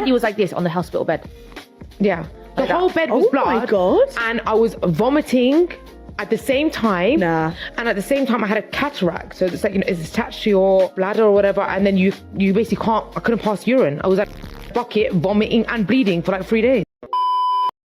Andy was like this on the hospital bed. Yeah. The Like whole that. bed was Oh my blood. God. And I was vomiting at the same time. Nah. And at the same time, I had a cataract. So it's like, it's attached to your bladder or whatever. And then you basically I couldn't pass urine. I was like, bucket, vomiting and bleeding for like 3 days.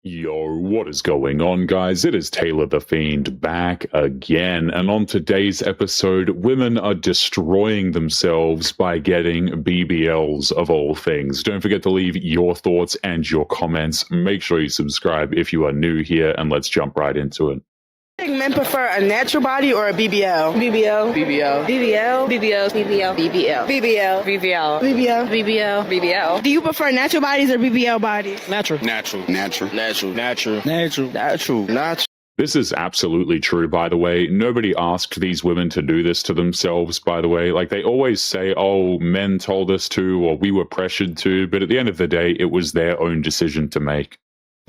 Yo, what is going on, guys? It is Taylor the Fiend back again, and on today's episode, women are destroying themselves by getting BBLs of all things. Don't forget to leave your thoughts and your comments. Make sure you subscribe if you are new here, and let's jump right into it. Do you think men prefer a natural body or a BBL? BBL. BBL. BBL. BBL. BBL. BBL. BBL. BBL. BBL. BBL. BBL. Do you prefer natural bodies or BBL bodies? Natural. This is absolutely true, by the way. Nobody asked these women to do this to themselves, by the way. Like, they always say, oh, men told us to, or we were pressured to, but at the end of the day, it was their own decision to make.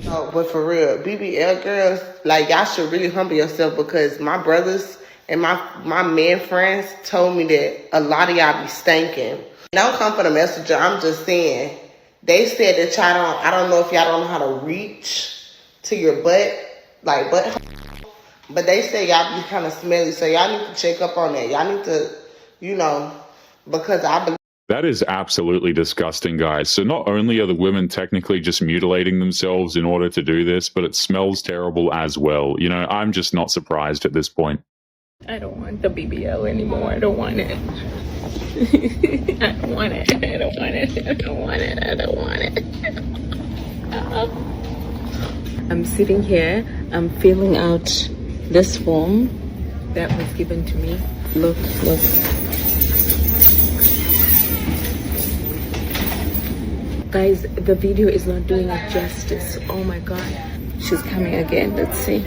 No, but for real, BBL girls, like, y'all should really humble yourself, because my brothers and my men friends told me that a lot of y'all be stinking. Don't come for the messenger. I'm just saying. They said that I don't know if y'all don't know how to reach to your butt, like butt, but they say y'all be kind of smelly, so y'all need to check up on that. Y'all need to, because I believe. That is absolutely disgusting, guys. So not only are the women technically just mutilating themselves in order to do this, but it smells terrible as well. You know, I'm just not surprised at this point. I don't want the BBL anymore. I don't want it. I don't want it. I don't want it. I don't want it. I don't want it. I'm sitting here. I'm filling out this form that was given to me. Look. Guys, the video is not doing it justice. Oh my god. She's coming again. Let's see.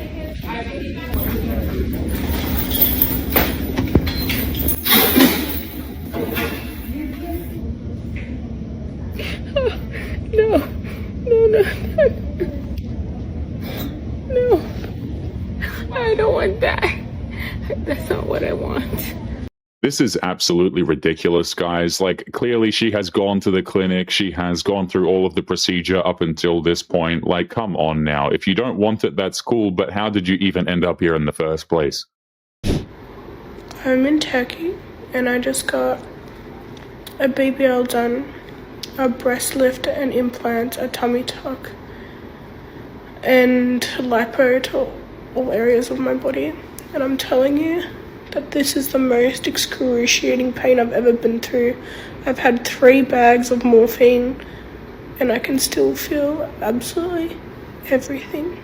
No. I don't want that. That's not what I want. This is absolutely ridiculous, guys. Like, clearly she has gone to the clinic. She has gone through all of the procedure up until this point. Like, come on now. If you don't want it, that's cool. But how did you even end up here in the first place? I'm in Turkey and I just got a BBL done, a breast lift and implant, a tummy tuck, and lipo to all areas of my body. And I'm telling you that this is the most excruciating pain I've ever been through. I've had 3 bags of morphine and I can still feel absolutely everything.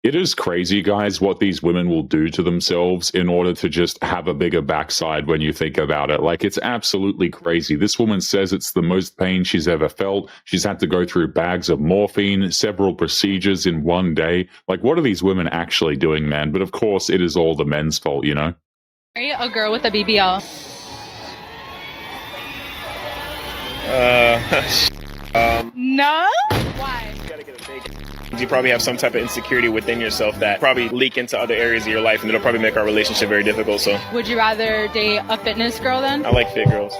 It is crazy, guys, what these women will do to themselves in order to just have a bigger backside when you think about it. Like, it's absolutely crazy. This woman says it's the most pain she's ever felt. She's had to go through bags of morphine, several procedures in one day. Like, what are these women actually doing, man? But of course, it is all the men's fault, you know? Marry a girl with a BBL. No? Why? You probably have some type of insecurity within yourself that probably leak into other areas of your life, and it'll probably make our relationship very difficult. So, Would you rather date a fitness girl then? I like fit girls.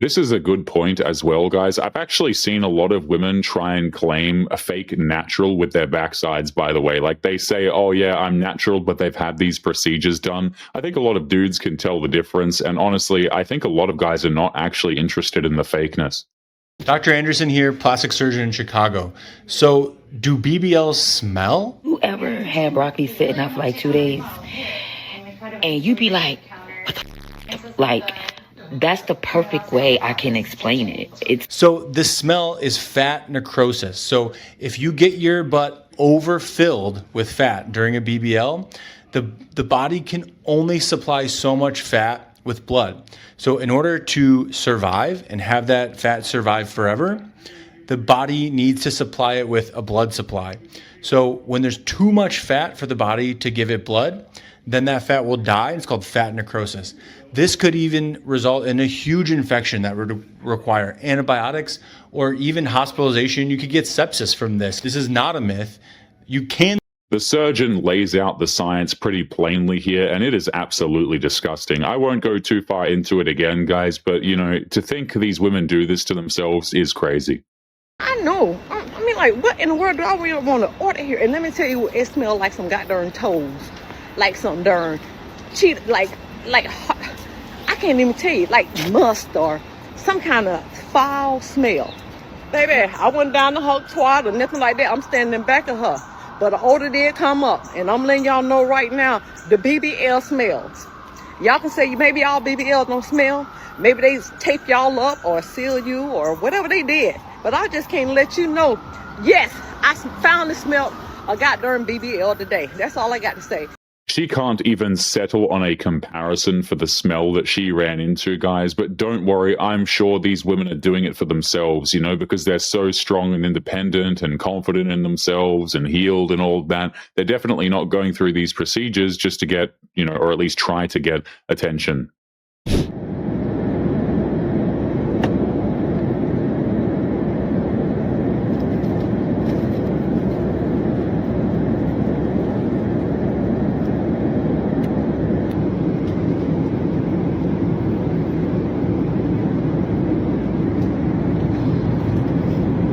This is a good point as well, guys. I've actually seen a lot of women try and claim a fake natural with their backsides, by the way. Like, they say, oh yeah, I'm natural, but they've had these procedures done. I think a lot of dudes can tell the difference. And honestly, I think a lot of guys are not actually interested in the fakeness. Dr. Anderson here, plastic surgeon in Chicago. So, do BBLs smell? Whoever had broccoli sitting out for like 2 days, and you be like, what the f-? Like, that's the perfect way I can explain it. So the smell is fat necrosis. So if you get your butt overfilled with fat during a BBL, the body can only supply so much fat with blood. So in order to survive and have that fat survive forever, the body needs to supply it with a blood supply. So when there's too much fat for the body to give it blood, then that fat will die. It's called fat necrosis. This could even result in a huge infection that would require antibiotics or even hospitalization. You could get sepsis from this. This is not a myth. You can. The surgeon lays out the science pretty plainly here, and it is absolutely disgusting. I won't go too far into it again, guys, but, you know, to think these women do this to themselves is crazy. know. I mean, like, what in the world do I really want to order here? And let me tell you, it smelled like some goddamn toes, like some darn cheat, like I can't even tell you, like must or some kind of foul smell. Baby, I went down to her twat or nothing like that. I'm standing back of her. But the odor did come up. And I'm letting y'all know right now, the BBL smells. Y'all can say maybe all BBLs don't smell. Maybe they tape y'all up or seal you or whatever they did. But I just can't let you know. Yes, I finally smelled a goddamn BBL today. That's all I got to say. She can't even settle on a comparison for the smell that she ran into, guys. But don't worry, I'm sure these women are doing it for themselves, you know, because they're so strong and independent and confident in themselves and healed and all that. They're definitely not going through these procedures just to get, you know, or at least try to get attention.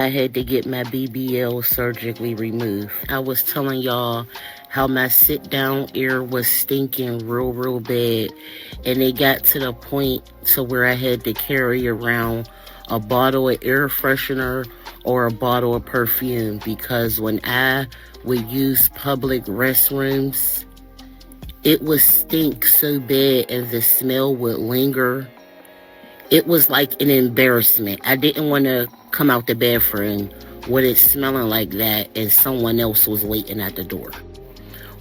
I had to get my BBL surgically removed. I was telling y'all how my sit-down ear was stinking real bad. And it got to the point to where I had to carry around a bottle of air freshener or a bottle of perfume. Because when I would use public restrooms, it would stink so bad and the smell would linger. It was like an embarrassment. I didn't want to come out the bathroom with it smelling like that and someone else was waiting at the door.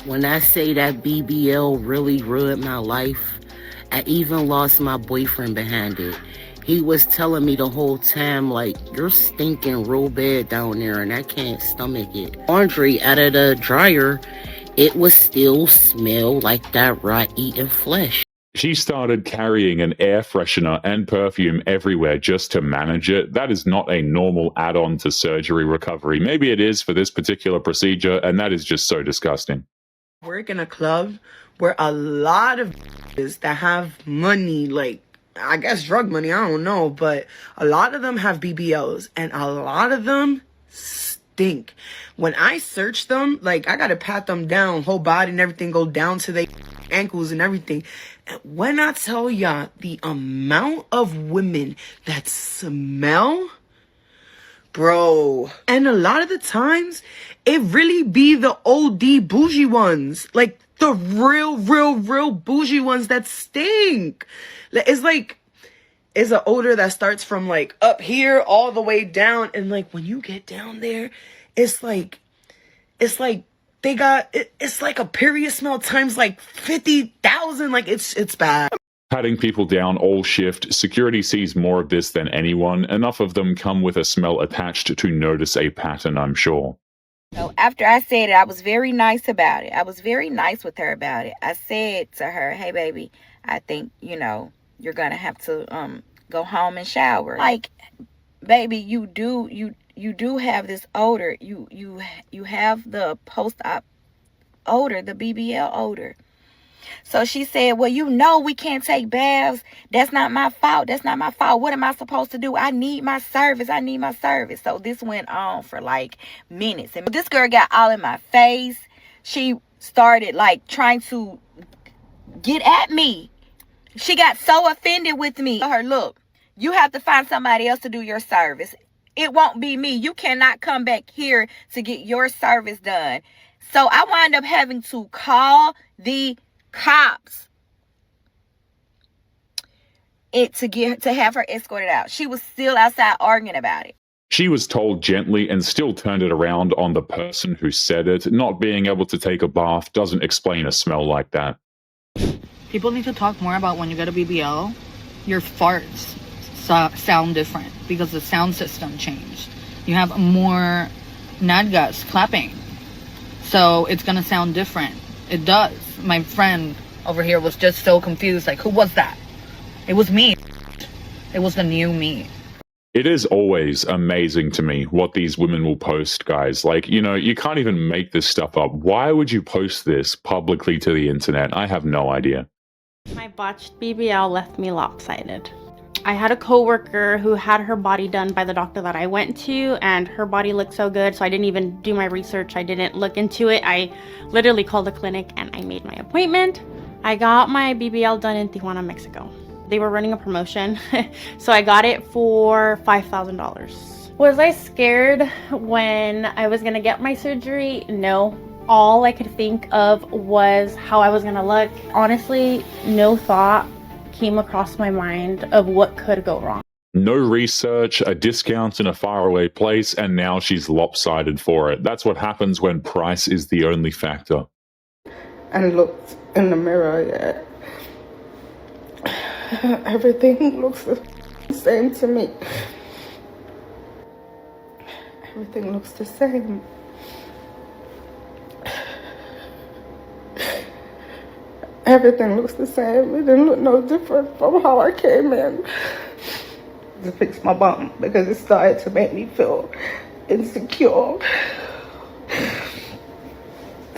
When I say that BBL really ruined my life, I even lost my boyfriend behind it. He was telling me the whole time, like, you're stinking real bad down there and I can't stomach it. Laundry out of the dryer, it would still smell like that rot-eaten flesh. She started carrying an air freshener and perfume everywhere just to manage it. That is not a normal add-on to surgery recovery. Maybe it is for this particular procedure, and that is just so disgusting. Work in a club where a lot of that have money, like, I guess drug money, I don't know, but a lot of them have BBLs, and a lot of them stink. When I search them, like, I gotta pat them down, whole body and everything go down to their ankles and everything. And when I tell y'all the amount of women that smell, bro, and a lot of the times it really be the OD bougie ones, like the real bougie ones that stink. It's like, it's an odor that starts from like up here all the way down, and like when you get down there, it's like they got, it's like a period smell times like 50,000. Like it's bad. Patting people down all shift. Security sees more of this than anyone. Enough of them come with a smell attached to notice a pattern, I'm sure. So after I said it, I was very nice about it. I was very nice with her about it. I said to her, hey, baby, I think, you know, you're going to have to go home and shower. Like, baby, you do have this odor. You have the post-op odor, the BBL odor. So she said, well, you know we can't take baths. That's not my fault. That's not my fault. What am I supposed to do? I need my service. I need my service. So this went on for like minutes. And this girl got all in my face. She started like trying to get at me. She got so offended with me. Her, look, you have to find somebody else to do your service. It won't be me. You cannot come back here to get your service done. So I wound up having to call the cops to have her escorted out. She was still outside arguing about it. She was told gently and still turned it around on the person who said it. Not being able to take a bath doesn't explain a smell like that. People need to talk more about when you get a BBL, your farts sound different because the sound system changed. You have more nadgas clapping, so it's gonna sound different. It does. My friend over here was just so confused, like, who was that? It was me. It was the new me. It is always amazing to me what these women will post, guys. Like, you know, you can't even make this stuff up. Why would you post this publicly to the internet? I have no idea. My botched BBL left me lopsided. I had a coworker who had her body done by the doctor that I went to, and her body looked so good, so I didn't even do my research. I didn't look into it. I literally called the clinic and I made my appointment. I got my BBL done in Tijuana, Mexico. They were running a promotion, so I got it for $5,000. Was I scared when I was gonna get my surgery? No. All I could think of was how I was gonna look. Honestly, no thought came across my mind of what could go wrong. No research, a discount in a faraway place, and now she's lopsided for it. That's what happens when price is the only factor. And looked in the mirror, everything looks the same to me. Everything looks the same. Everything looks the same. It didn't look no different from how I came in. To fix my bum because it started to make me feel insecure.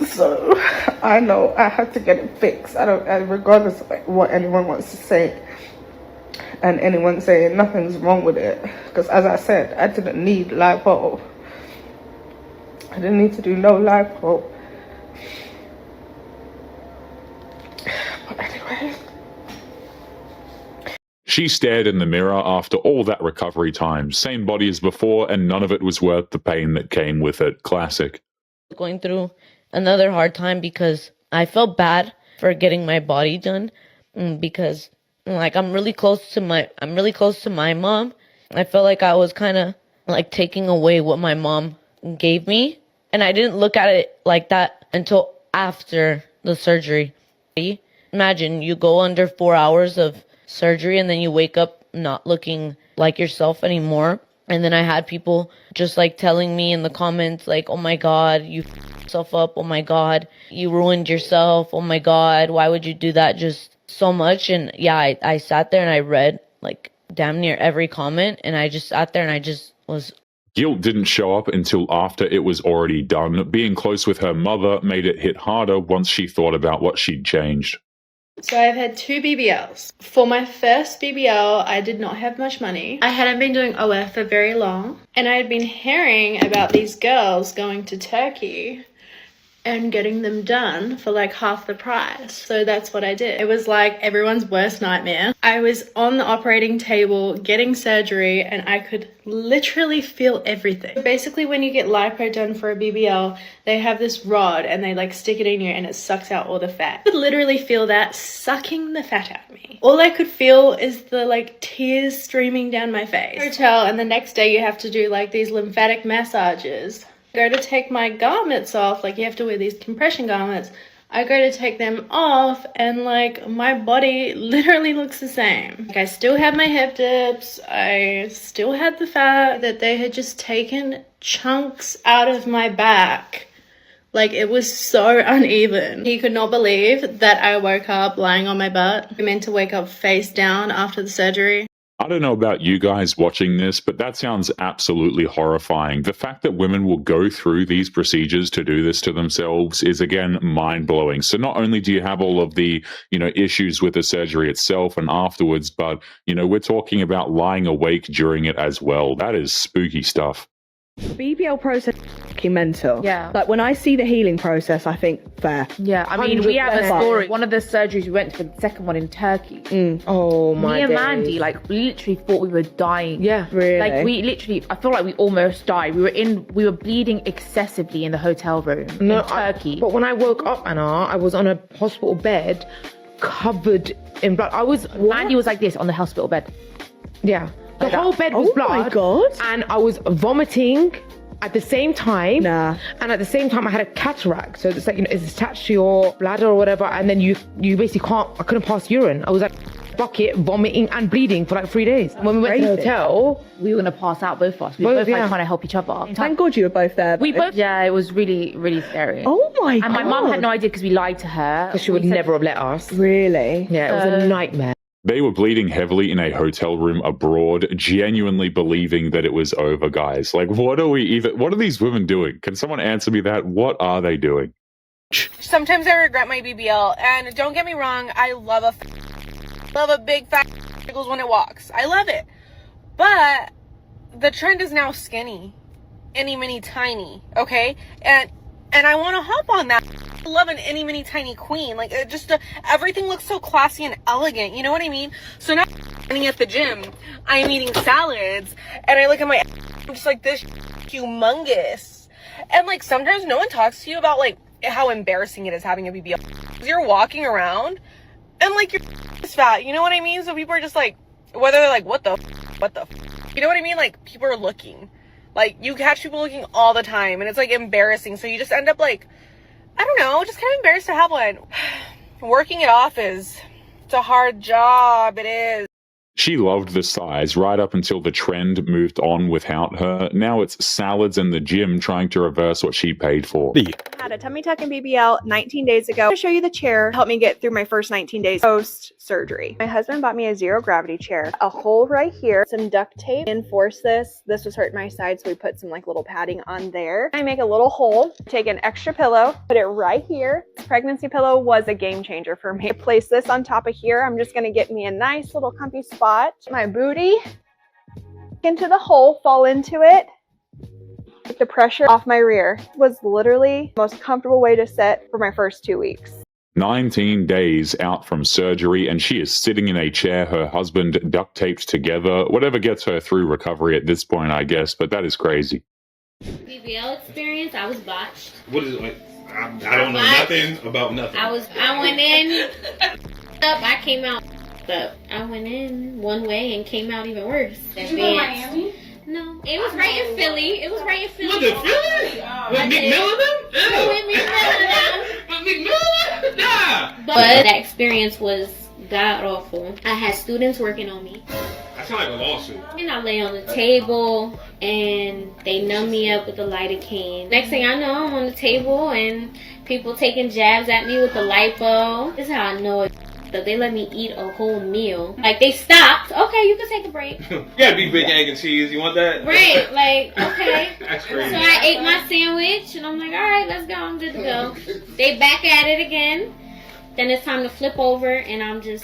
So I know I had to get it fixed. Regardless of what anyone wants to say, and anyone saying nothing's wrong with it. Because as I said, I didn't need lipo. I didn't need to do no lipo. She stared in the mirror after all that recovery time. Same body as before, and none of it was worth the pain that came with it. Classic. Going through another hard time because I felt bad for getting my body done because like I'm really close to my mom. I felt like I was kind of like taking away what my mom gave me, and I didn't look at it like that until after the surgery. Imagine you go under 4 hours of surgery and then you wake up not looking like yourself anymore. And then I had people just like telling me in the comments like, oh my God, you f***ed yourself up. Oh my God, you ruined yourself. Oh my God, why would you do that? Just so much. And yeah, I sat there and I read like damn near every comment, and I just sat there and I just was. Guilt didn't show up until after it was already done. Being close with her mother made it hit harder once she thought about what she'd changed. So I've had 2 BBLs. For my first BBL, I did not have much money. I hadn't been doing OF for very long. And I had been hearing about these girls going to Turkey and getting them done for like half the price. So that's what I did. It was like everyone's worst nightmare. I was on the operating table getting surgery and I could literally feel everything. Basically, when you get lipo done for a BBL, they have this rod and they like stick it in you and it sucks out all the fat. I could literally feel that sucking the fat out of me. All I could feel is the like tears streaming down my face. Hotel, and the next day you have to do like these lymphatic massages. Go to take my garments off, like you have to wear these compression garments. I go to take them off and like my body literally looks the same. Like I still had my hip dips, I still had the fat, that they had just taken chunks out of my back. Like it was so uneven. He could not believe that I woke up lying on my butt. I meant to wake up face down after the surgery. I don't know about you guys watching this, but that sounds absolutely horrifying. The fact that women will go through these procedures to do this to themselves is, again, mind-blowing. So not only do you have all of the, issues with the surgery itself and afterwards, but, we're talking about lying awake during it as well. That is spooky stuff. BBL process is fucking mental. Yeah. Like when I see the healing process, I think fair. Yeah, I mean, we have a story. One of the surgeries we went to, the second one in Turkey. Oh my Me and days. Mandy, like, we literally thought we were dying. Yeah, really. Like, we literally, I feel like we almost died. We were bleeding excessively in the hotel room in Turkey. But when I woke up, Anna, I was on a hospital bed covered in blood. Mandy was like this on the hospital bed. Yeah. The whole bed was blood. Oh my God. And I was vomiting at the same time. Nah. And at the same time, I had a cataract. So it's like, it's attached to your bladder or whatever. And then you basically I couldn't pass urine. I was like, bucket, vomiting and bleeding for like 3 days. When we went to the hotel, we were going to pass out, both of us. We were both like trying to help each other. Thank God you were both there. Yeah, it was really, really scary. Oh my God. And my mum had no idea because we lied to her. Because she would never have let us. Really? Yeah, it was a nightmare. They were bleeding heavily in a hotel room abroad, genuinely believing that it was over, guys. Like, what are these women doing? Can someone answer me that? What are they doing? Sometimes I regret my BBL, and don't get me wrong, I love a big fat jiggles when it walks. I love it. But the trend is now skinny. Itty mini tiny, okay? And I want to hop on that. I love an itty mini tiny queen. Like, it just, everything looks so classy and elegant, you know what I mean? So now at the gym, I'm eating salads, and I look at my, I'm just like, this humongous. And like, sometimes no one talks to you about like how embarrassing it is having a BBL. You're walking around, and like, you're fat, you know what I mean? So people are just like, whether they're like, what the, you know what I mean? Like, people are looking. Like, you catch people looking all the time, and it's, like, embarrassing. So you just end up, like, I don't know, just kind of embarrassed to have one. Working it off it's a hard job. It is. She loved the size right up until the trend moved on without her. Now it's salads and the gym trying to reverse what she paid for. I had a tummy tuck and BBL 19 days ago. I'm going to show you the chair. Helped me get through my first 19 days post-surgery. My husband bought me a zero gravity chair. A hole right here. Some duct tape. Enforce this. This was hurting my side, so we put some like little padding on there. I make a little hole. Take an extra pillow. Put it right here. This pregnancy pillow was a game changer for me. Place this on top of here. I'm just going to get me a nice little comfy spot. My booty into the hole, fall into it. Take the pressure off my rear. It was literally the most comfortable way to sit for my first 2 weeks. 19 days out from surgery, and she is sitting in a chair, her husband duct taped together. Whatever gets her through recovery at this point, I guess, but that is crazy. BBL experience, I was botched. What is it like? I don't know nothing about nothing. I went in, I came out up. I went in one way and came out even worse. Did you go to Miami? No, it was right in Philly. It was right in Philly. Was it Philly? With McMillan? Nah. But that experience was god awful. I had students working on me. That sounds like a lawsuit. And I lay on the table and they numb me up with the lidocaine. Next thing I know, I'm on the table and people taking jabs at me with the lipo. This is how I know it. That they let me eat a whole meal. Like, they stopped. Okay, you can take a break. You gotta be big egg and cheese. You want that? Right, like, okay. That's crazy. So I ate my sandwich, and I'm like, all right, let's go. I'm good to go. They back at it again. Then it's time to flip over, and I'm just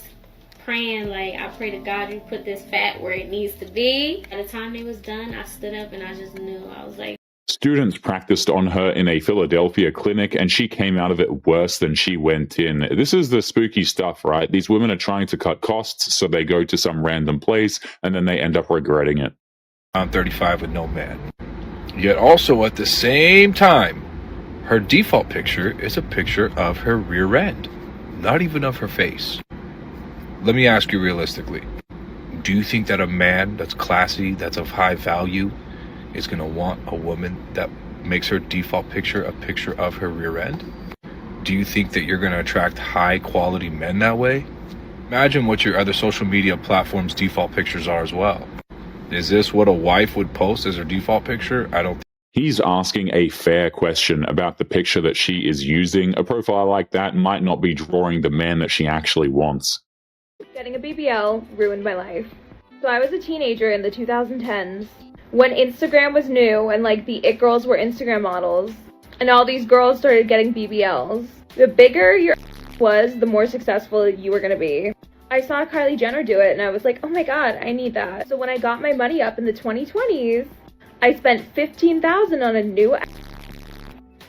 praying, like, I pray to God you put this fat where it needs to be. By the time they was done, I stood up, and I just knew. I was like, Students practiced on her in a Philadelphia clinic, and she came out of it worse than she went in. This is the spooky stuff, right? These women are trying to cut costs, so they go to some random place, and then they end up regretting it. I'm 35 with no man. Yet also at the same time, her default picture is a picture of her rear end, not even of her face. Let me ask you realistically, do you think that a man that's classy, that's of high value, is going to want a woman that makes her default picture a picture of her rear end? Do you think that you're going to attract high quality men that way? Imagine what your other social media platforms' default pictures are as well. Is this what a wife would post as her default picture? I don't. He's asking a fair question about the picture that she is using. A profile like that might not be drawing the man that she actually wants. Getting a BBL ruined my life. So I was a teenager in the 2010s. When Instagram was new and like the it girls were Instagram models and all these girls started getting BBLs, the bigger your was, the more successful you were gonna be. I saw Kylie Jenner do it and I was like, oh my god, I need that. So when I got my money up in the 2020s, I spent $15,000 on a new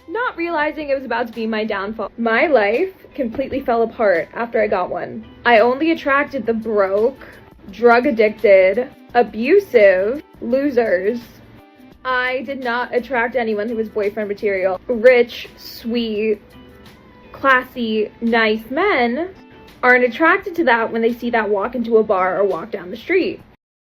not realizing it was about to be my downfall. My life completely fell apart after I got one. I only attracted the broke, drug addicted, abusive losers. I did not attract anyone who was boyfriend material. Rich, sweet, classy, nice men aren't attracted to that when they see that walk into a bar or walk down the street.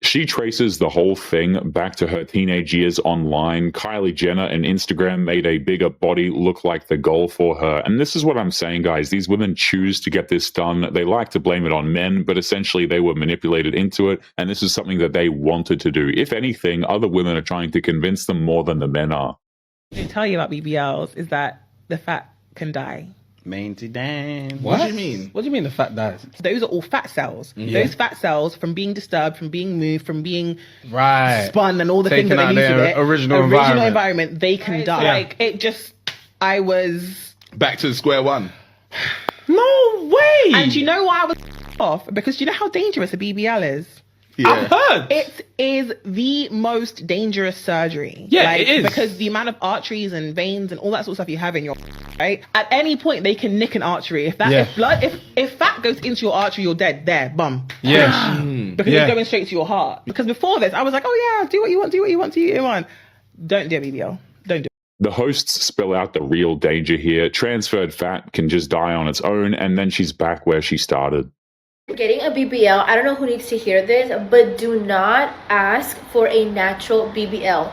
She traces the whole thing back to her teenage years online. Kylie Jenner and Instagram made a bigger body look like the goal for her. And this is what I'm saying, guys. These women choose to get this done. They like to blame it on men, but essentially they were manipulated into it. And this is something that they wanted to do. If anything, other women are trying to convince them more than the men are. They tell you about BBLs is that the fat can die. Mainty damn. What? What do you mean? What do you mean the fat dies? Those are all fat cells. Yeah. Those fat cells, from being disturbed, from being moved, from being right spun, and all the taken things that out they need to their get, original environment, they can die. Yeah. Like it just, I was back to square one. no way. And you know why I was off because you know how dangerous a BBL is? Yeah. I've heard. It is the most dangerous surgery. Yeah, like, it is. Because the amount of arteries and veins and all that sort of stuff you have in your right? At any point they can nick an artery. If if fat goes into your artery, you're dead there, bum. Yeah. Because it's going straight to your heart. Because before this, I was like, oh yeah, do what you want, Don't do a BBL. Don't do it. The hosts spell out the real danger here. Transferred fat can just die on its own, and then she's back where she started. Getting a BBL, I don't know who needs to hear this, but do not ask for a natural BBL.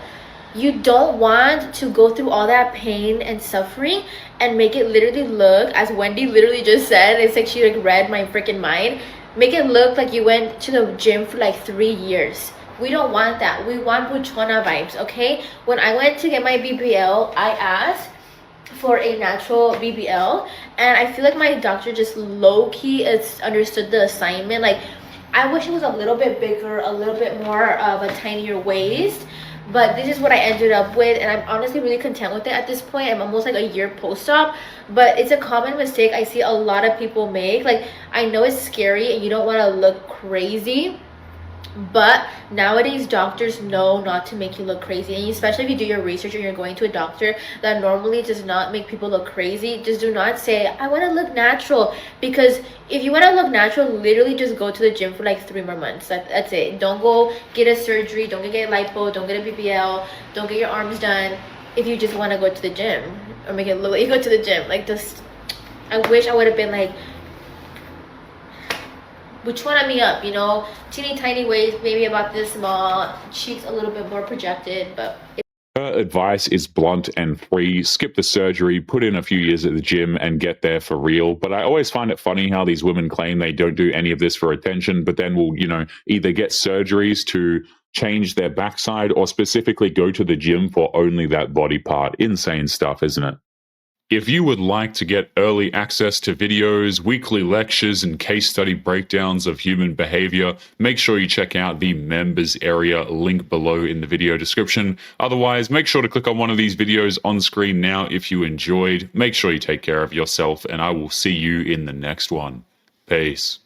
You don't want to go through all that pain and suffering and make it literally look, as Wendy literally just said, it's like she like read my freaking mind, make it look like you went to the gym for like 3 years. We don't want that. We want buchona vibes, okay? When I went to get my BBL, I asked for a natural BBL, and I feel like my doctor just low-key understood the assignment. Like, I wish it was a little bit bigger, a little bit more of a tinier waist, but this is what I ended up with, and I'm honestly really content with it at this point. I'm almost like a year post-op, but it's a common mistake I see a lot of people make. Like, I know it's scary and you don't want to look crazy, but nowadays doctors know not to make you look crazy, and especially if you do your research and you're going to a doctor that normally does not make people look crazy, just do not say I want to look natural, because if you want to look natural, literally just go to the gym for like 3 more months. That's it. Don't go get a surgery, don't get lipo, don't get a BBL, don't get your arms done if you just want to go to the gym or make it look like you go to the gym. Like, this, I wish I would have been like, which one me up, you know, teeny tiny waist, maybe about this small, cheeks a little bit more projected, but her advice is blunt and free. Skip the surgery, put in a few years at the gym, and get there for real. But I always find it funny how these women claim they don't do any of this for attention, but then will, you know, either get surgeries to change their backside or specifically go to the gym for only that body part. Insane stuff, isn't it? If you would like to get early access to videos, weekly lectures, and case study breakdowns of human behavior, make sure you check out the members area link below in the video description. Otherwise, make sure to click on one of these videos on screen now if you enjoyed. Make sure you take care of yourself, and I will see you in the next one. Peace.